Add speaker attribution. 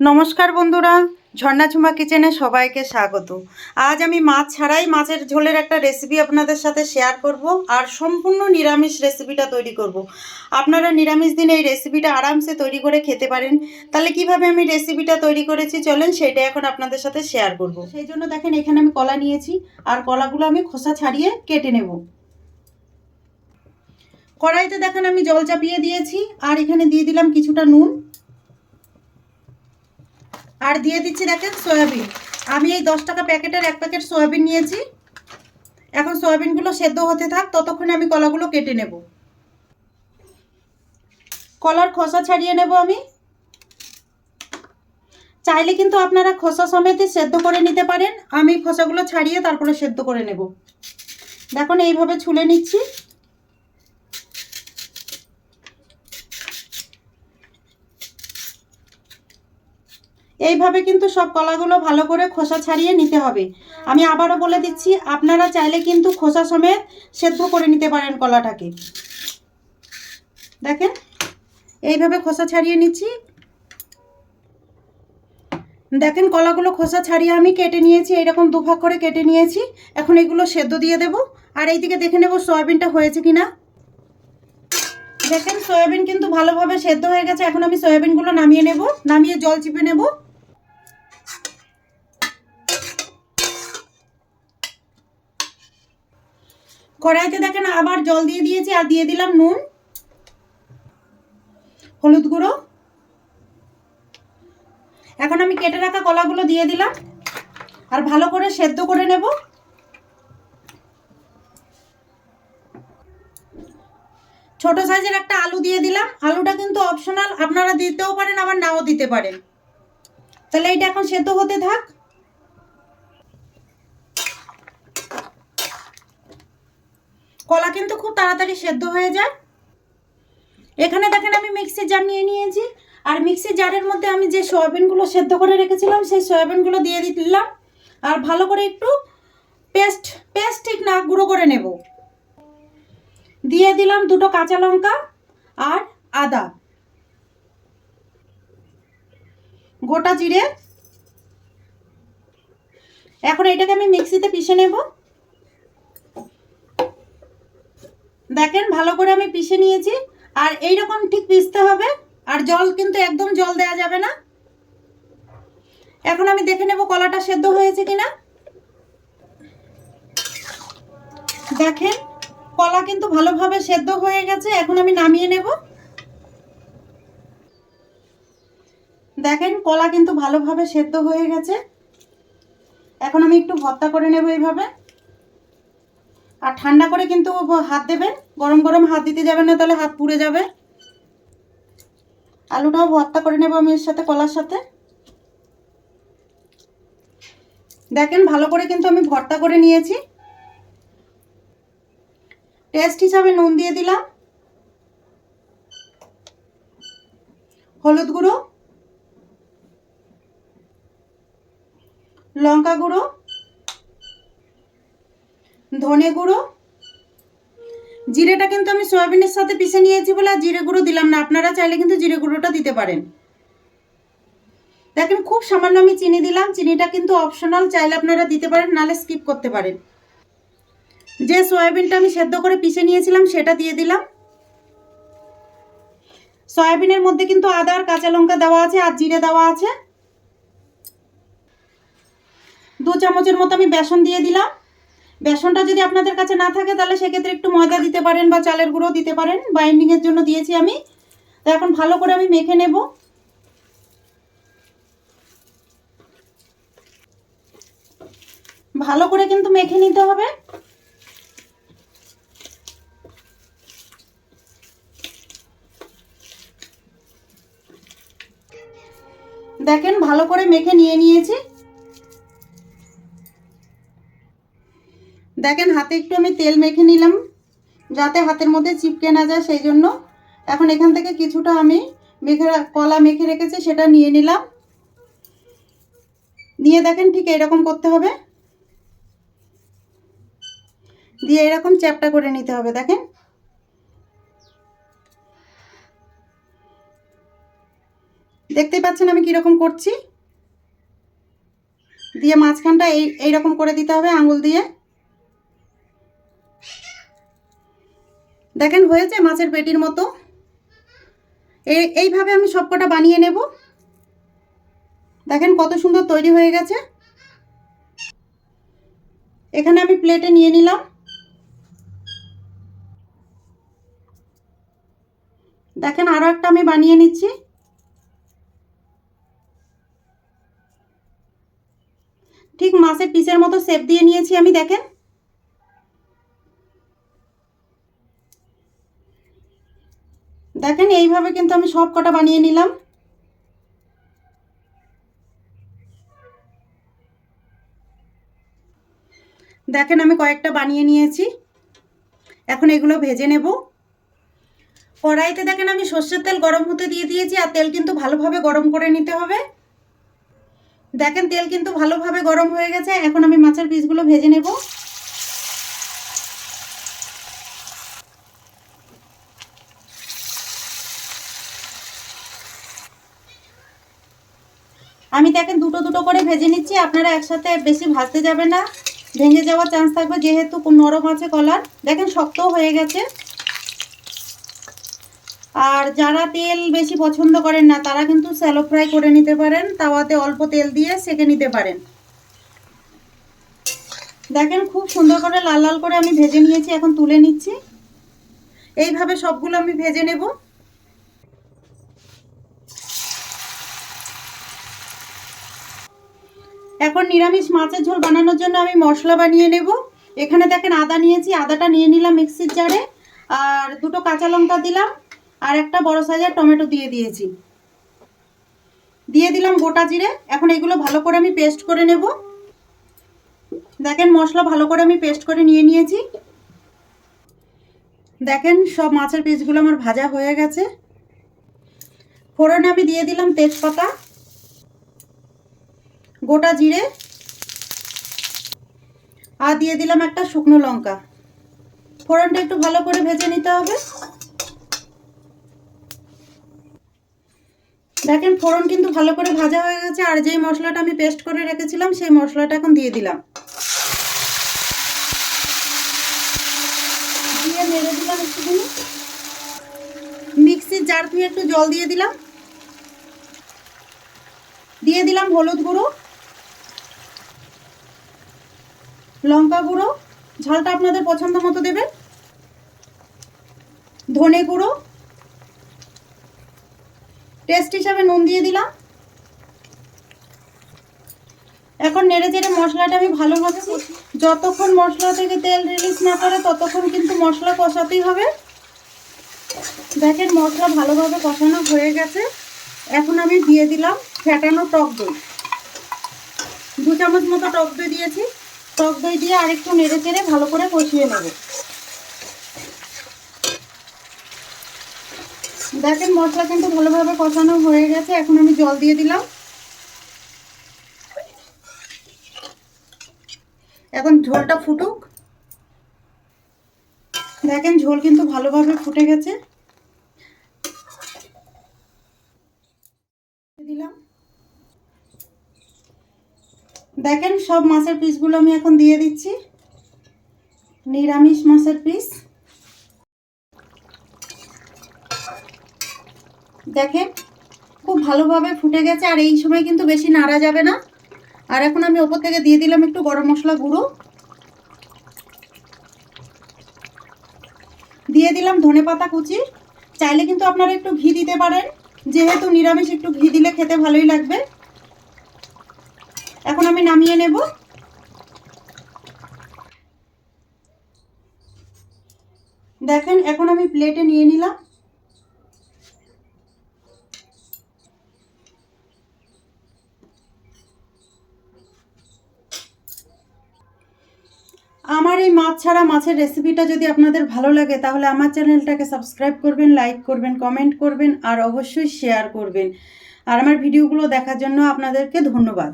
Speaker 1: নমস্কার বন্ধুরা, ঝর্ণা ঝুমা কিচেনে সবাইকে স্বাগত। আজ আমি মাছ ছাড়াই মাছের ঝোলের একটা রেসিপি আপনাদের সাথে শেয়ার করব আর সম্পূর্ণ নিরামিষ রেসিপিটা তৈরি করব। আপনারা নিরামিষ দিনে এই রেসিপিটা আরামসে তৈরি করে খেতে পারেন। তাহলে কিভাবে আমি রেসিপিটা তৈরি করেছি চলেন সেটা এখন আপনাদের সাথে শেয়ার করব। সেই জন্য দেখেন এখানে আমি কলা নিয়েছি আর কলাগুলো আমি খোসা ছাড়িয়ে কেটে নেব। কড়াইতে দেখেন আমি জল চাপিয়ে দিয়েছি আর এখানে দিয়ে দিলাম কিছুটা নুন আর দিয়ে দিচ্ছি দেখেন সয়াবিন। আমি এই 10 টাকা প্যাকেটের এক প্যাকেট সয়াবিন নিয়েছি। এখন সয়াবিনগুলো সেদ্ধ হতে থাক, ততক্ষণে আমি কলাগুলো কেটে নেব। কলার খোসা ছাড়িয়ে নেব আমি। চাইলে কিন্তু আপনারা খোসা সমেতই সেদ্ধ করে নিতে পারেন। আমি খোসাগুলো ছাড়িয়ে তারপরে সেদ্ধ করে নেব। দেখুন এইভাবে ছুলে নিচ্ছি। এইভাবে কিন্তু সব কলাগুলো ভালো করে খোসা ছাড়িয়ে নিতে হবে। আমি আবারও বলে দিচ্ছি, আপনারা চাইলে কিন্তু খোসা সমেত সেদ্ধ করে নিতে পারেন কলাটাকে। দেখেন এইভাবে খোসা ছাড়িয়ে নিচ্ছি। দেখেন কলাগুলো খোসা ছাড়িয়ে আমি কেটে নিয়েছি, এইরকম দুভাগ করে কেটে নিয়েছি। এখন এগুলো সেদ্ধ দিয়ে দেব আর এইদিকে দেখে নেব সয়াবিনটা হয়েছে কিনা। দেখেন সয়াবিন কিন্তু ভালোভাবে সেদ্ধ হয়ে গেছে। এখন আমি সয়াবিনগুলো নামিয়ে নেব, নামিয়ে জল চিপে নেব। কড়াইতে দেখেন আবার জল দিয়ে দিয়েছি আর দিয়ে দিলাম নুন, হলুদ গুঁড়ো। এখন আমি কেটে রাখা কলাগুলো দিয়ে দিলাম আর ভালো করে সেদ্ধ করে নেব। ছোট সাইজের একটা আলু দিয়ে দিলাম। আলুটা কিন্তু অপশনাল, আপনারা দিতেও পারেন আবার নাও দিতে পারেন। তাহলে এটা এখন সেদ্ধ হতে থাক। কলা কিন্তু খুব তাড়াতাড়ি সেদ্ধ হয়ে যায়। এখানে দেখেন আমি মিক্সি জার নিয়ে নিয়েছি আর মিক্সি জারের মধ্যে আমি যে সয়াবিনগুলো সেদ্ধ করে রেখেছিলাম সেই সয়াবিনগুলো দিয়ে দিলাম আর ভালো করে একটু পেস্ট পেস্ট ঠিক না গুঁড়ো করে নেব। দিয়ে দিলাম দুটো কাঁচা লঙ্কা আর আদা, গোটা জিরে। এখন এটাকে আমি মিক্সিতে পিষে নেব। দেখেন ভালো করে আমি পিষে নিয়েছি আর এইরকম ঠিক পিষতে হবে। আর জল কিন্তু একদম জল দেওয়া যাবে না। এখন আমি দেখে নেব কলাটা সেদ্ধ হয়েছে কিনা। দেখেন কলা কিন্তু ভালোভাবে সেদ্ধ হয়ে গেছে। এখন আমি নামিয়ে নেব। দেখেন কলা কিন্তু ভালোভাবে সেদ্ধ হয়ে গেছে। এখন আমি একটু ভর্তা করে নেব এইভাবে। আর ঠান্ডা করে কিন্তু হাত দেবেন, গরম গরম হাত দিতে যাবেন না, তাহলে হাত পুড়ে যাবে। আলুটাও ভর্তা করে নেব আমি এর সাথে, কলার সাথে। দেখেন ভালো করে কিন্তু আমি ভর্তা করে নিয়েছি। টেস্ট হিসাবে নুন দিয়ে দিলাম, হলুদ গুঁড়ো, লঙ্কা গুঁড়ো, ধনে গুঁড়ো। জিরেটা কিন্তু আমি সয়াবিনের সাথে পিষে নিয়েছি বলে আর জিরে গুঁড়ো দিলাম না। আপনারা চাইলে কিন্তু জিরে গুঁড়োটা দিতে পারেন। দেখেন খুব সামান্য আমি চিনি দিলাম। চিনিটা কিন্তু অপশনাল, চাইলে আপনারা দিতে পারেন, নাহলে স্কিপ করতে পারেন। যে সয়াবিনটা আমি সেদ্ধ করে পিষে নিয়েছিলাম সেটা দিয়ে দিলাম। সয়াবিনের মধ্যে কিন্তু আদা আর কাঁচা লঙ্কা দেওয়া আছে আর জিরে দেওয়া আছে। 2 চামচের মতো আমি বেসন দিয়ে দিলাম। বেসনটা যদি আপনাদের কাছে না থাকে তাহলে সেক্ষেত্রে একটু ময়দা দিতে পারেন বা চালের গুঁড়ো দিতে পারেন, বাইন্ডিংয়ের জন্য দিয়েছি আমি। তো এখন ভালো করে আমি মেখে নেব। ভালো করে কিন্তু মেখে নিতে হবে। দেখেন ভালো করে মেখে নিয়ে নিয়েছি। দেখেন হাতে একটু আমি তেল মেখে নিলাম যাতে হাতের মধ্যে চিপকে না যায়, সেই জন্য। এখন এখান থেকে কিছুটা আমি কলা মেখে রেখেছি সেটা নিয়ে নিলাম। নিয়ে দেখেন ঠিক এরকম করতে হবে, দিয়ে এরকম চ্যাপটা করে নিতে হবে। দেখেন। দেখতে পাচ্ছেন আমি কীরকম করছি। দিয়ে মাঝখানটা এইরকম করে দিতে হবে আঙুল দিয়ে। দেখেন হয়েছে মাছের পেটির মতো। এইভাবে আমি সবকটা বানিয়ে নেব। দেখেন কত সুন্দর তৈরি হয়ে গেছে। এখানে আমি প্লেটে নিয়ে নিলাম। দেখেন আরও একটা আমি বানিয়ে নিচ্ছি। ঠিক মাছের পিসের মতো শেপ দিয়ে নিয়েছি আমি। দেখেন দেখেন এইভাবে কিন্তু আমি সব কটা বানিয়ে নিলাম। দেখেন আমি কয়েকটা বানিয়ে নিয়েছি। এখন এগুলো ভেজে নেব। কড়াইতে দেখেন আমি সর্ষের তেল গরম হতে দিয়ে দিয়েছি। আর তেল কিন্তু ভালোভাবে গরম করে নিতে হবে। দেখেন তেল কিন্তু ভালোভাবে গরম হয়ে গেছে। এখন আমি মাছের পিসগুলো ভেজে নেব। আমি দেখেন দুটো দুটো করে ভেজে নিচ্ছি। আপনারা একসাথে বেশি ভাজতে যাবেন না, ভেঙে যাওয়ার চান্স থাকবে, যেহেতু নরম আছে কলার। দেখেন শক্তও হয়ে গেছে। আর যারা তেল বেশি পছন্দ করেন না তারা কিন্তু শ্যালো ফ্রাই করে নিতে পারেন, তাওয়াতে অল্প তেল দিয়ে সেঁকে নিতে পারেন। দেখেন খুব সুন্দর করে লাল লাল করে আমি ভেজে নিয়েছি। এখন তুলে নিচ্ছি। এইভাবে সবগুলো আমি ভেজে নেব। এখন নিরামিষ মাছের ঝোল বানানোর জন্য আমি মশলা বানিয়ে নেব। এখানে দেখেন আদা নিয়েছি, আদাটা নিয়ে নিলাম মিক্সির জারে। আর দুটো কাঁচা লঙ্কা দিলাম, আর একটা বড় সাইজের টমেটো দিয়ে দিয়েছি। দিয়ে দিলাম গোটা জিরে। এখন এগুলো ভালো করে আমি পেস্ট করে নেব। দেখেন মশলা ভালো করে আমি পেস্ট করে নিয়ে নিয়েছি। দেখেন সব মাছের পিসগুলো আমার ভাজা হয়ে গেছে। ফোড়নে আমি দিয়ে দিলাম তেজপাতা, গোটা জিরে, আর দিয়ে দিলাম একটা শুকনো লঙ্কা। ফোড়নটা একটু ভালো করে ভেজে নিতে হবে। দেখেন ফোড়ন কিন্তু ভালো করে ভাজা হয়ে গেছে। আর যেই মশলাটা আমি পেস্ট করে রেখেছিলাম সেই মশলাটা এখন দিয়ে দিলাম। দিয়ে নেড়ে দিলাম একটুখানি। মিক্সির জার ধুয়ে একটু জল দিয়ে দিলাম। দিয়ে দিলাম হলুদ গুঁড়ো, লঙ্কা গুঁড়ো, ঝালটা আপনাদের পছন্দ মতো দেবেন, ধনে গুঁড়ো, টেস্ট হিসাবে নুন দিয়ে দিলাম। এখন নেড়ে চেড়ে মশলাটা আমি ভালোভাবে যতক্ষণ মশলা থেকে তেল রিলিজ না করে ততক্ষণ কিন্তু মশলা কষাতেই হবে। দেখেন মশলা ভালোভাবে কষানো হয়ে গেছে। এখন আমি দিয়ে দিলাম ফেটানো টক দই। 2 চামচ মতো টক দই দিয়েছি। টক দই দিয়ে আরেকটু নেড়ে চেড়ে ভালো করে কষিয়ে নেব। দেখেন মশলা কিন্তু ভালোভাবে কষানো হয়ে গেছে। এখন আমি জল দিয়ে দিলাম। এখন ঝোলটা ফুটুক। দেখেন ঝোল কিন্তু ভালোভাবে ফুটে গেছে। দিলাম। দেখেন সব মাছের পিসগুলো আমি এখন দিয়ে দিচ্ছি। নিরামিষ মাছের পিস। দেখেন খুব ভালোভাবে ফুটে গেছে। আর এই সময় কিন্তু বেশি নাড়া যাবে না। আর এখন আমি ওপর থেকে দিয়ে দিলাম একটু গরম মশলা গুঁড়ো, দিয়ে দিলাম ধনেপাতা কুচি। চাইলে কিন্তু আপনারা একটু ঘি দিতে পারেন, যেহেতু নিরামিষ একটু ঘি দিলে খেতে ভালোই লাগবে। এখন আমি নামিয়ে নেব। দেখেন এখন আমি প্লেটে নিয়ে নিলাম। আমার এই মাছ ছাড়া মাছের রেসিপিটা যদি আপনাদের ভালো লাগে তাহলে আমার চ্যানেলটাকে সাবস্ক্রাইব করবেন, লাইক করবেন, কমেন্ট করবেন, আর অবশ্যই শেয়ার করবেন। আর আমার ভিডিওগুলো দেখার জন্য আপনাদেরকে ধন্যবাদ।